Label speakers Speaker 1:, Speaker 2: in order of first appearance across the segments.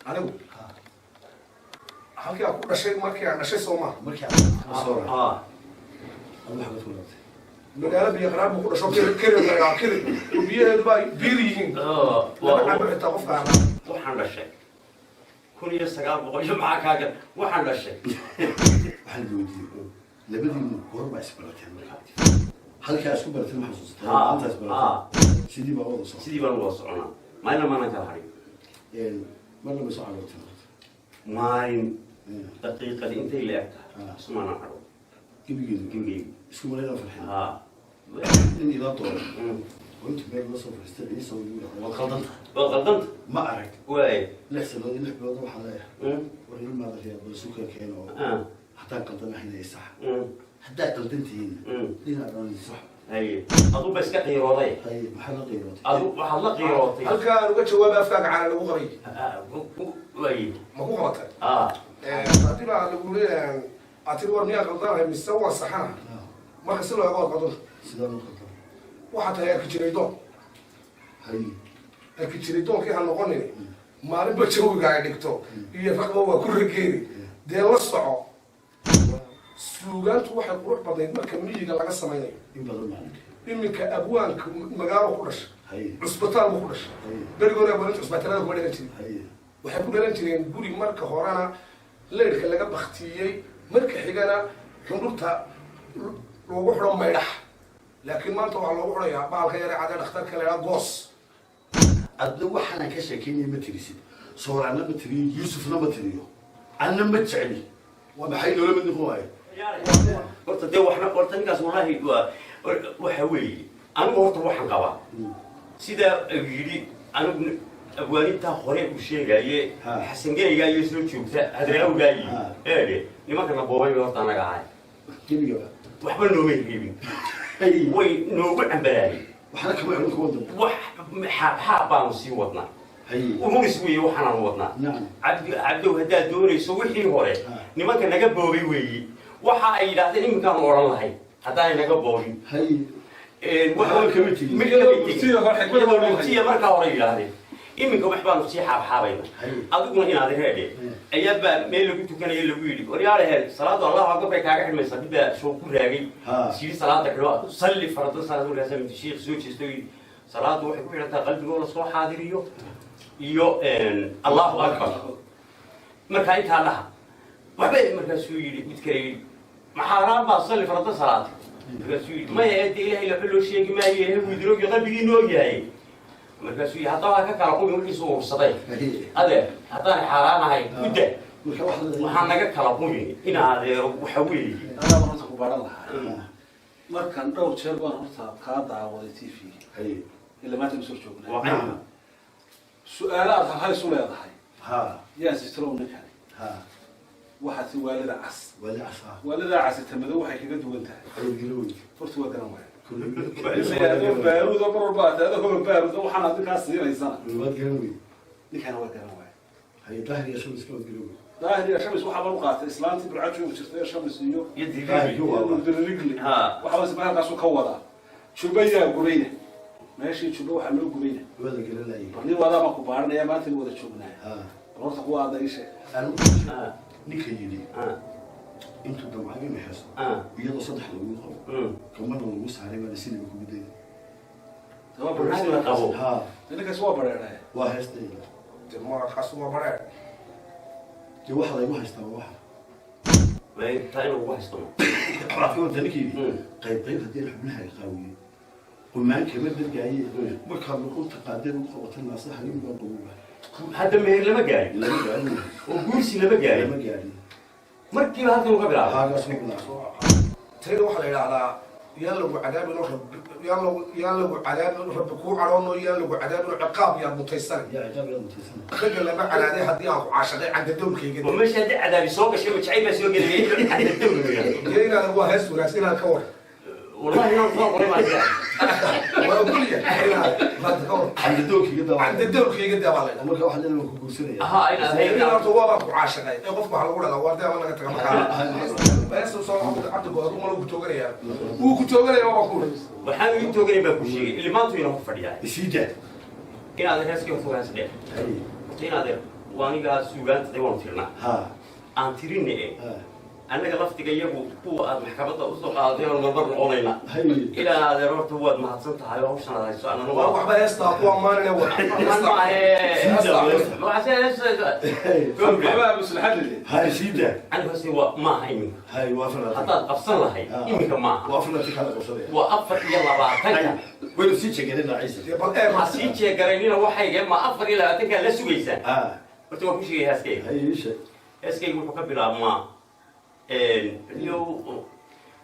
Speaker 1: أنا halkii ku dhashay markii aan dhashay Soomaa
Speaker 2: markii aan الله حقته ولا
Speaker 1: magaala biyo qaraab ku dhasho kale biyaheedu bay biir yihiin waxaan inta qofka
Speaker 3: waxaan dhashay kun iyo sagaal boqol iyo maxaa kaaga waxaan dhashay
Speaker 2: waxaan weydiiyay labadii goor baa isbarateen halka isku barateen ma xasuustaa inta isbarateen sidii baa wada soo
Speaker 3: sidii baa wada soconaa maayna maana kala harin
Speaker 2: marna ma soo caawinta
Speaker 3: maayin daqiiqad intay leegtahay ismaana haro
Speaker 2: gibigii isku mareeyo farxin إني لا طول وأنت بين مصر فلسطين يسوي
Speaker 3: والغلطنت
Speaker 2: ما أعرف
Speaker 3: واي
Speaker 2: لحسن هذه نحب نروح عليها ورجل ماذا فيها بسوكا كانوا حتى قلتنا إحنا يصح حتى قلتنتي لينا أنا صح
Speaker 3: هاي أضو بس كقي وضي
Speaker 2: هاي محل قيروتي
Speaker 3: أضو محل قيروتي
Speaker 1: هل كان وجه جواب أفكار على الوغري
Speaker 3: واي
Speaker 1: ما هو غلط أعطينا على الوغري أعطينا ورنيا غلطان هم يسوى صحنا ما خسروا يا غلط قدر
Speaker 2: سلام الخطر
Speaker 1: waxaa tahay arkijireydon arkijireydoonkii ha noqonin maalinba jawiga ay dhigto iyo raqba waa ku rageeni dee la soco suugaantu waxay qurux badnayd marka miyiga laga samaynayo iminka abwaanka magaalo ku dhashay cusbitaal buu ku dhashay berigoona abwaaninta cusbitaalada kuma dhalan jirin waxay ku dhalan jireen guri marka horena leyrka laga baktiyey marka xigana xundhurta loogu xidho maydhax لكن ما أنت والله وحنا بعض خير عادة اختار كلا قص
Speaker 2: أدو وحنا كشكيني متريسي صور أنا متري يوسف أنا متريو أنا متشعلي وبحيل ولا من هواي
Speaker 3: قلت ده وحنا قلت نقص والله وحوي أنا قلت وحنا قوا سيدا يجري أنا أبواني تاخرين وشيء جاي حسن جاي يسلو شوف هذا هو جاي إيه لما كنا بوي قلت أنا قاعد
Speaker 2: كيف يبغى
Speaker 3: وحبل نومي كيفين وي نوبع بلاي
Speaker 2: وحنا كمان عندك وضع
Speaker 3: حابان سي وطنا وهم يسوي وحنا وطنا
Speaker 2: نعم
Speaker 3: عبدو هدا دوري سوي هوري نمك نغا بوبي وي waxa ay yiraahdeen iminkaan oran lahay hadaa inaga boobin
Speaker 2: waxa kamid
Speaker 3: tiya marka hore yiraahdeen iminka wax baan si xaabxaabayna adiguna inaad heedhe ayaba meel lagu tukanayo lagu yiri waryaalahay salaadu allah waa gobay kaaga xirmaysa bida soo ku raagay si salaada kale salli farada salaadu raasam sheekh soo jeestoy salaadu waxay ku xirtaa qalbigooda soo xaadiriyo iyo allahu akbar marka inta laha waxbay markaas uu yiri mid kale maxaa baa salli farada salaad markaas uu yiri ma yeedii ilaahay la xullo sheegi ma yeehay widroogi qalbigiina oo yahay markaas uu hadaa ka kala qowmi markii soo ursaday adeer haddaan xaaraanahay gudda waxaan naga kala qowmi in adeer waxa weeye
Speaker 4: ana waxaan ku baran lahaa markan dhowr jeer baan horta ka daawaday TV ila ma tan soo joognaa su'aalaad hal soo leedahay yaa sitro ninkan waxa si waalida cas waalida cas tamado waxay kaga duwan tahay furtu waa garan waay بارود أمر بعد هذا هو بارود وحنا عندك عصير إنسان.
Speaker 2: الواد قروي.
Speaker 4: اللي كان واد قروي.
Speaker 2: هي ظاهر يا شمس كلام قروي.
Speaker 4: ظاهر يا شمس وحنا بنقاط إسلام تبرع شو وشفتي شمس يو.
Speaker 3: يدي
Speaker 4: رجلي. ها. وحنا بقى قاسو كولا. شو بيا قرينة. ماشي شو بروح له قرينة.
Speaker 2: الواد قال لا إيه.
Speaker 4: برني ولا ما كبارنا يا ما تبغى تشوفنا. ها. روح تقوى هذا إيش.
Speaker 2: أنا. نيكيني. انتو دمعين محسن يلا صدح لو يقول كمان لو نبص عليه ما نسيني بكم بدين
Speaker 4: تمام برنامج ها لانك سوا برا
Speaker 2: واهستي
Speaker 1: جماعه خاصه برا
Speaker 2: دي واحد ما هيستوى واحد
Speaker 3: ما تاين وهستو
Speaker 2: عرفوا ذلكي قيب هدي نحبناها قوي وما كمان درجاي مركب نقول تقادير وقوه الناس حليم بقوه
Speaker 3: هذا ما لما جاي
Speaker 2: لما جاي
Speaker 3: وقوسي لما جاي مركي هذا هو قبل
Speaker 2: هذا اسمه
Speaker 1: ترى واحد على يلا عذاب يلا عذاب ربكو عرونو يلا عذاب عقاب يا متيسر
Speaker 2: يا عذاب يا متيسر
Speaker 1: خجل لما على هذه هدي اخو عشان عند الدول كي
Speaker 3: ومش هذا عذاب سوق شيء مش عيب سوق اللي عند الدول
Speaker 1: جينا هو هس وراسنا الكور
Speaker 3: والله انا فوق ما ادري
Speaker 1: واقول لك
Speaker 2: عند الدول كي
Speaker 1: عند الدول كي قد والله
Speaker 2: مركب واحد اللي هو كوسري
Speaker 1: هي هو عاشق قف على ولا ورده وانا كتقمك بس صار عبد الجواد ما لو توغريا هو كتوغريا ما بقول
Speaker 3: waxaan u toogay baa ku sheegay ilmaantu inuu ku fadhiyaa
Speaker 2: isida
Speaker 3: inaad heeska u fogaas dheer inaad وأنا قاعد سوقان تدور ترنا عن تريني أنا قلفت جايبه هو محكمة أصدق هذه المرة علينا إلى هذا رحت هو ما حصلت هاي وش أنا هاي أنا
Speaker 1: ما واحد يستحق ما نوع
Speaker 3: ما عشان
Speaker 4: كم حباب بس الحل
Speaker 2: هاي سيدة
Speaker 3: أنا بس هو ما هيني
Speaker 2: هاي وافرة
Speaker 3: حتى أفصل هاي إمك ما
Speaker 2: وافرة في حلقة وصلية
Speaker 3: وأفر يلا بعد
Speaker 2: وين سيتش كده عيسى
Speaker 3: حسيت يا قريني وحي ما أفر إلى تلك لا سويسة قلت له كل شيء هسكي
Speaker 2: هاي إيش
Speaker 3: هسكي يقول كبير ما اليوم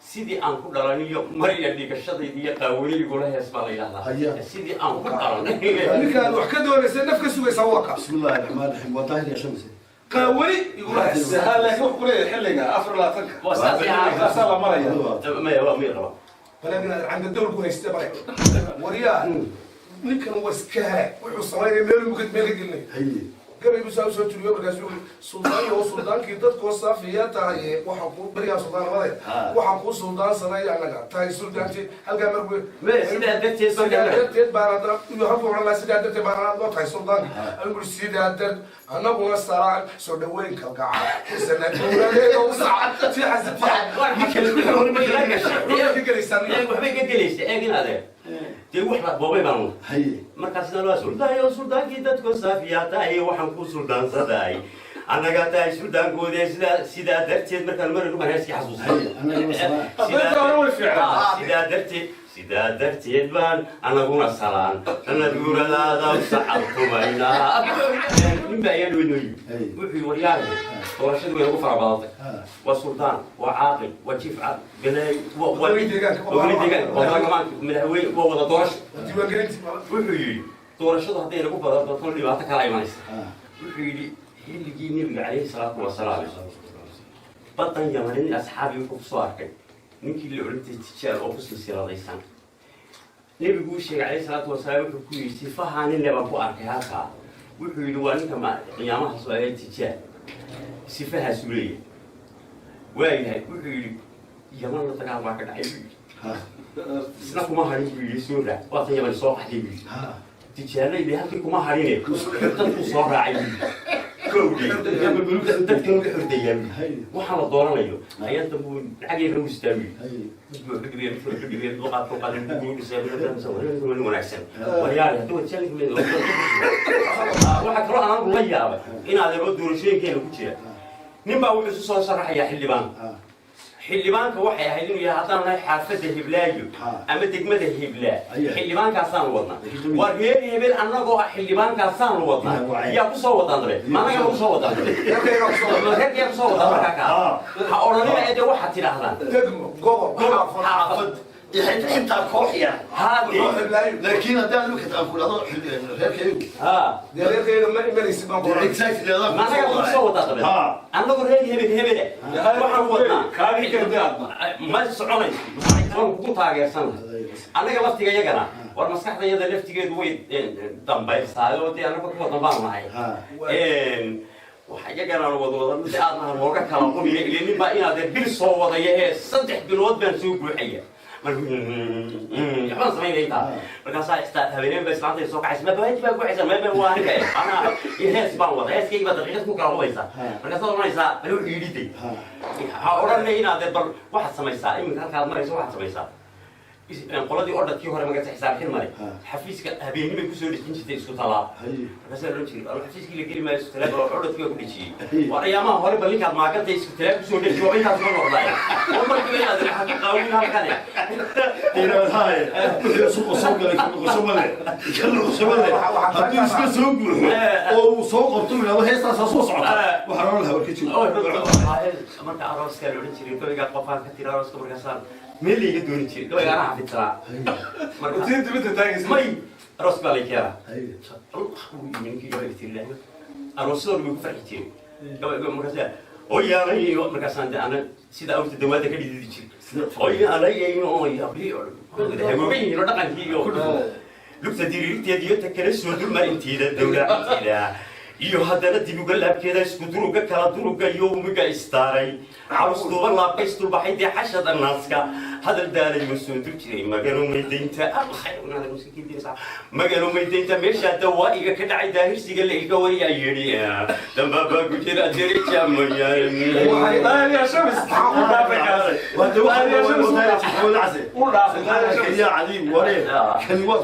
Speaker 3: سيدي أنكو داراني مريء اللي كشدي دي قوي يقول له اسمع لي هذا سيدي أنكو داراني
Speaker 1: اللي كانوا حكدوا لي نفك سوي سواقة
Speaker 2: بسم الله الرحمن الرحيم وطاهر يا شمس
Speaker 1: قوي يقول له
Speaker 4: سهل لك يقول لي حلقة أفر لا تنك
Speaker 3: وأساسي
Speaker 4: أسأل مريم
Speaker 3: ما هو ميرا
Speaker 1: فلكن عند الدول كنا يستبرع وريال نكن وسكها وحصلين ميل ممكن ميل قلني
Speaker 2: هاي
Speaker 1: قبل بيساوي سوي تريو بركاز سلطان يو سلطان كي دد كو صافيا تاي وحقو بريا سلطان ماده وحقو سلطان سناي انا تاي سلطان تي هلقا مربو
Speaker 3: ما سيدا دتي
Speaker 1: سلطان بارد يحبوا على سيدا دت بارد لو تاي سلطان اقول سيدا دت انا بو سراع سو دوين كلقع سنه دوله وسع في حسب
Speaker 3: dee wax boobay baan
Speaker 2: هاي
Speaker 3: markaas la suldaanay suldaanki dadku saafiyada ay waxaan ku suldaansaday anaga taay suldaankoodii sida darteed markaan maraynu ma heeski xasuusay
Speaker 2: هاي أنا
Speaker 3: sida darteed baan anaguna salaan ana duuradaada saxabtumayna inba ayaan weynoy wuxuu waryahay doorashadu way ugu farabadatay waa suldaan waa caaqil waa jifcad galay waa deegaan madaxweyne waa wada doorasho wuxuu yidhi doorashadu hadday lagu badato dhibaato kala imanaysa wuxuu yidhi xilligii nebiga calayhi salaatu wasalaam badan yamanin asxaabii wuxuu kusoo arkay ninkii la oran jiray tijaar oo ku silsiladaysan nebigu uu sheegay calayhi salaatu wasalaam wuxuu ku yidhi sifahaan in leebaan ku arkay halkaa wuxuu yidhi waa ninka qiyaamaha soo aagay tijaar sifahaas u leeyahay waayahay wuxuu yidhi yaman la dagaal baa ka dhacay buu yidhi isna kuma harin buu yidhi soo raac waatan yaman soo qaxday buu yidhi tijaarna yidhi halkii kuma harine dadku soo raacay buu yidhi dadka lagu xordayaan waxaa la dooranayo ayanta buu lacagii lagu istaagay wanaagsan waryaale hadduu waxaa kaloo anaan la yaabay in adeero doorashooyinkeena ku jira nin baa wuxuu isu soo sharaxayaa xildhibaanka waxay ahayd inuu yahay haddaan nahay xaafadda hiblaayo ama degmada hiblaa xildhibaankaasaan wadnaa waa reer hebel annagoo ah xildhibaankaasaan wadnaa yaa ku soo wadaan dare maanaga lagu soo wadaan reerkayaa kusoo wadaan markaa kaa ha odhanina ede waxaad tidhaahdaan
Speaker 1: degmo gobob
Speaker 3: xaafad
Speaker 2: انت كوحيا
Speaker 3: هذه
Speaker 2: لكن هذا لو كنت اقول هذا غير
Speaker 1: غير ما يمليس بان
Speaker 2: اكزاكتلي هذا
Speaker 3: ما انا قلت صوت هذا انا قلت هي هبل waxaan wadnaa
Speaker 4: kaabi kardaadna
Speaker 3: ma soconay waxaan ku taageersan anaga laftiga yagana war maskaxdayada laftigeedu way dambaysaa oo tii anaga ku wadan baan nahay waxa yagana wada mid aadna looga kala qubiyo ilaa baa inaad bil soo wadaya ee 3 bilood baan soo buuxaya يحفظ سمين إيتا مركزها هبلين بس عندي سوق عايز ما بهيج بقى كويس ما بين واحد أنا يهس بانوض هس كي بدر غير كوكا هو يسا مركزها ما يسا بلو يريدي هقولنا هنا ده بر واحد سميسا إيه من كان مريض واحد سميسا قلدي أردت كي هو ما قلت حساب كل مري حفيزك هبيني من كسور الدين شتى يسكت الله بس أنا لو تقول حفيزك اللي كلمة يسكت لا أردت فيه كل شيء وأيامها هو اللي بليك ما قلت يسكت لا كسور الدين شو أنت أصلا والله والله كذا هذا الحقيقة وين هالكلام
Speaker 2: إلى هاي سوق سوق لك سوق لك كله سوق لك هدي اسمه سوق أو سوق قطوع لو هي صار سوق صعب وحرام لها وكتير
Speaker 3: ما تعرفش كانوا نشتري كل جا قفان كتير عروس كبر كسان ملي يدور نشتري كل جا راح بتسرع
Speaker 4: وتنت بنت تاجس
Speaker 3: ماي عروس بالك يا من كي جاي كتير له عروسور بيكفر كتير كم مركزة ويا رأي مركزان ده أنا سيدا أوت الدوام ده كذي تيجي ويا رأي إنه يا بلي هو بيني لو دخل فيه لو تديري تديو تكرر سودو ما انتي ده دولة انتي ده iyo haddana dib uga laabkeeda isku duruga kala duruga iyo umiga istaaray carustuuba laabka istulbaxay dee xashada naaska hadal daalay ma soo dur jiray magalo maydaynta magalo maydaynta meesha dawaa iga ka dhacay daahirsiga la iga wariyaa yidhi dambaba ku jira derija
Speaker 4: يا شمس
Speaker 2: يا علي وريه كلمات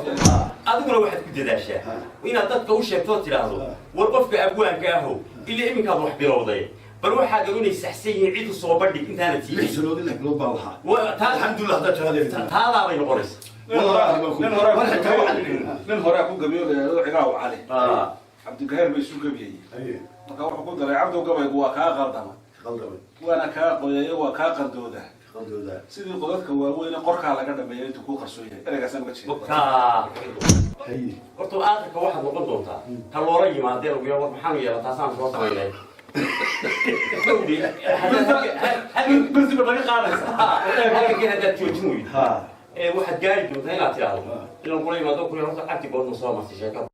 Speaker 3: adiguna waxaad ku dadaashaa inaad dadka u sheegto tiraahdo war qofka abwaanka aho ilaa iminkaad wax bilowday bal waxaad inay saxsan yihiin cid soo bandhig intaana tiibi
Speaker 2: ليش لك لو بالها الحمد لله هذا شهاده
Speaker 3: هذا bay noqonaysa
Speaker 4: من هراء كون قبيل عقاو علي عبد القاهر بيسو قبيل marka wuxuu ku daray cabdu gabaygu waa kaa qaldama waana kaa qoyay waa kaa qaldooda sidii qodadka waaweyn qorkaa laga dhameeyay intuu ku qarsoon yahay eraygaasaan ma jeedo
Speaker 3: horta aakhirka waxaad noqon doontaa ta loola yimaadeen ugu yar maxaan yeelaa taasaan soo samaynay
Speaker 4: بس بدك خالص
Speaker 3: halka kii haddaad joojin weydo waxaad gaari doontaa inaad tiraahdo ilan kula yimaado kuli horta cagti goorma soo martay sheekada